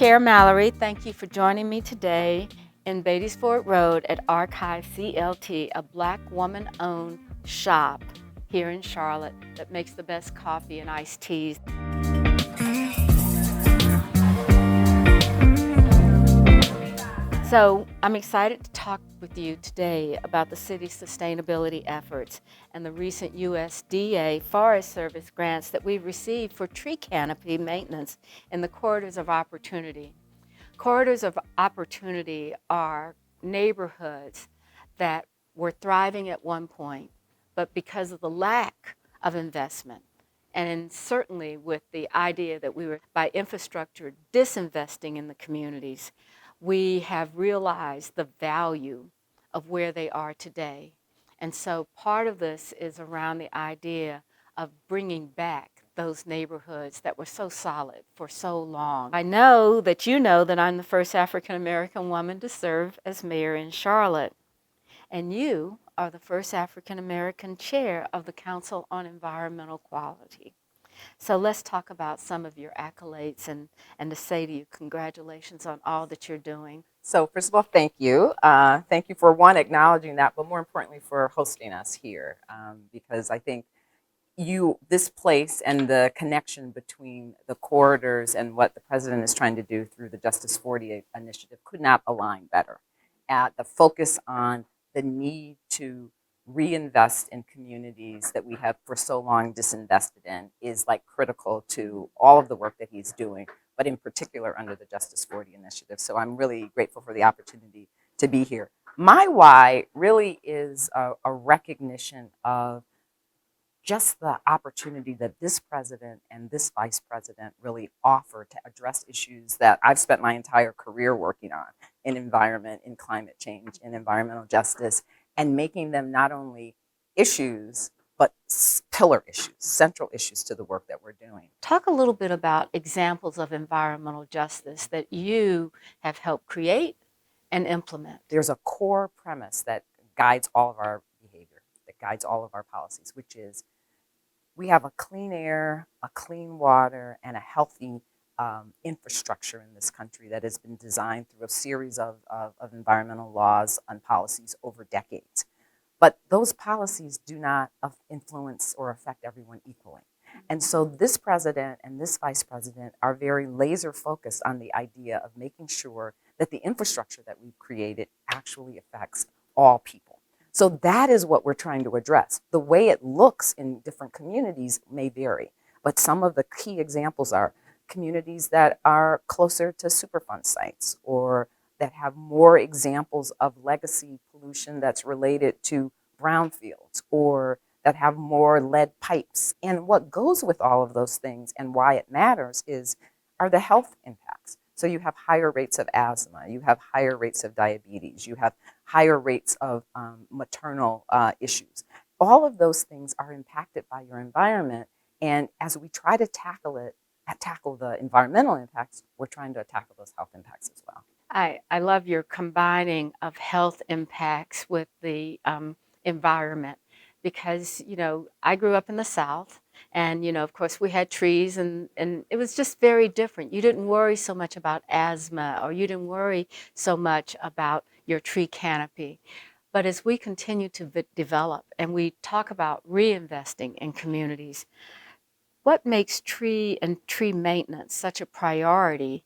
Chair Mallory. Thank you for joining me today in Beatties Ford Road at Archive CLT, a Black woman-owned shop here in Charlotte that makes the best coffee and iced teas. So I'm excited to talk with you today about the city's sustainability efforts and the recent USDA Forest Service grants that we've received for tree canopy maintenance in the corridors of opportunity. Corridors of opportunity are neighborhoods that were thriving at one point, but because of the lack of investment, and certainly with the idea that we were, by infrastructure, disinvesting in the communities, we have realized the value of where they are today. And so part of this is around the idea of bringing back those neighborhoods that were so solid for so long. I know that I'm the first African American woman to serve as mayor in Charlotte, and you are the first African American chair of the Council on Environmental Quality. So let's talk about some of your accolades and to say to you, congratulations on all that you're doing. So first of all, thank you. Thank you for, one, acknowledging that, but more importantly for hosting us here, because I think this place and the connection between the corridors and what the president is trying to do through the Justice 40 initiative could not align better. The focus on the need to reinvest in communities that we have for so long disinvested in is like critical to all of the work that he's doing, but in particular under the Justice 40 initiative. So I'm really grateful for the opportunity to be here. My why really is a recognition of just the opportunity that this president and this vice president really offer to address issues that I've spent my entire career working on in environment, in climate change, in environmental justice, and making them not only issues, but pillar issues, central issues to the work that we're doing. Talk a little bit about examples of environmental justice that you have helped create and implement. There's a core premise that guides all of our behavior, that guides all of our policies, which is we have a clean air, a clean water, and a healthy infrastructure in this country that has been designed through a series of environmental laws and policies over decades. But those policies do not influence or affect everyone equally. And so this president and this vice president are very laser focused on the idea of making sure that the infrastructure that we've created actually affects all people. So that is what we're trying to address. The way it looks in different communities may vary, but some of the key examples are communities that are closer to Superfund sites or that have more examples of legacy pollution that's related to brownfields or that have more lead pipes. And what goes with all of those things and why it matters are the health impacts. So you have higher rates of asthma, you have higher rates of diabetes, you have higher rates of maternal issues. All of those things are impacted by your environment. And as we try to tackle the environmental impacts, we're trying to tackle those health impacts as well. I love your combining of health impacts with the environment because, I grew up in the South and, of course we had trees and it was just very different. You didn't worry so much about asthma or you didn't worry so much about your tree canopy. But as we continue to develop and we talk about reinvesting in communities, what makes tree maintenance such a priority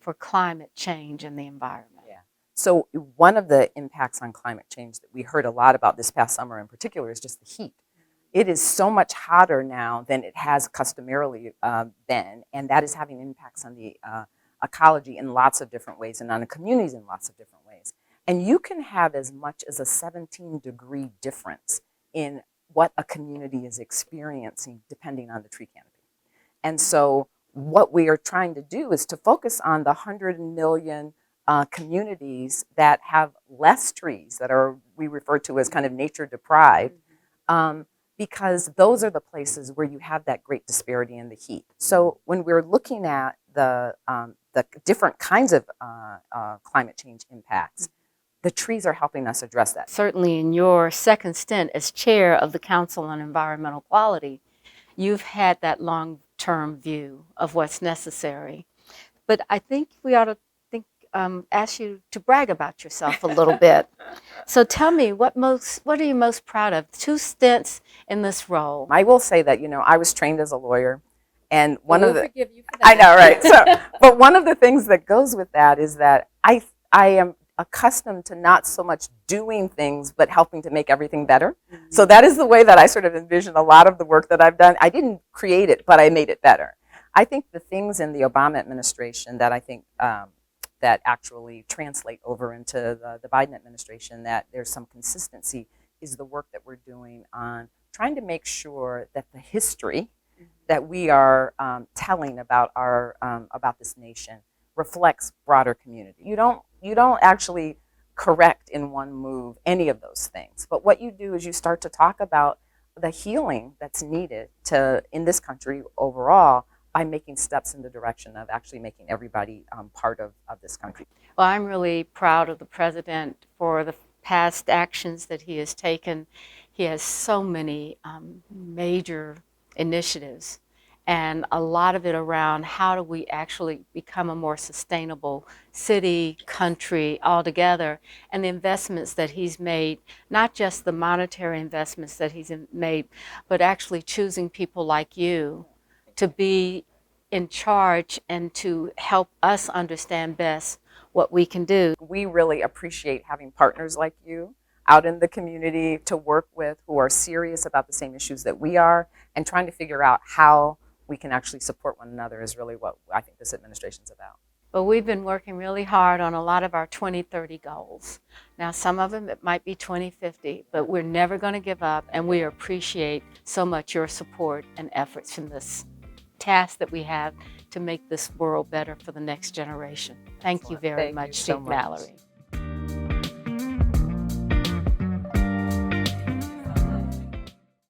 for climate change and the environment? Yeah. So one of the impacts on climate change that we heard a lot about this past summer in particular is just the heat. It is so much hotter now than it has customarily been, and that is having impacts on the ecology in lots of different ways and on the communities in lots of different ways. And you can have as much as a 17-degree difference in what a community is experiencing depending on the tree canopy. And so what we are trying to do is to focus on the 100 million communities that have less trees that we refer to as kind of nature deprived, because those are the places where you have that great disparity in the heat. So when we're looking at the different kinds of climate change impacts, the trees are helping us address that. Certainly in your second stint as chair of the Council on Environmental Quality, you've had that long-term view of what's necessary. But I think we ought to ask you to brag about yourself a little bit. So tell me, what are you most proud of? 2 stints in this role. I will say that, I was trained as a lawyer, and We'll forgive you for that. I know, right? But one of the things that goes with that is that I am accustomed to not so much doing things, but helping to make everything better. So that is the way that I sort of envision a lot of the work that I've done. I didn't create it, but I made it better. I think the things in the Obama administration that I think that actually translate over into the Biden administration, that there's some consistency, is the work that we're doing on trying to make sure that the history that we are telling about about this nation reflects broader community. You don't actually correct in one move any of those things, but what you do is you start to talk about the healing that's needed in this country overall, by making steps in the direction of actually making everybody part of this country. Well, I'm really proud of the president for the past actions that he has taken. He has so many major initiatives, and a lot of it around how do we actually become a more sustainable city, country altogether, and the investments that he's made, not just the monetary investments that he's made, but actually choosing people like you to be in charge and to help us understand best what we can do. We really appreciate having partners like you out in the community to work with, who are serious about the same issues that we are, and trying to figure out how we can actually support one another is really what I think this administration is about. Well, we've been working really hard on a lot of our 2030 goals. Now, some of them, it might be 2050, but we're never going to give up, and we appreciate so much your support and efforts from this task that we have to make this world better for the next generation. Thank you very much, Chief Mallory.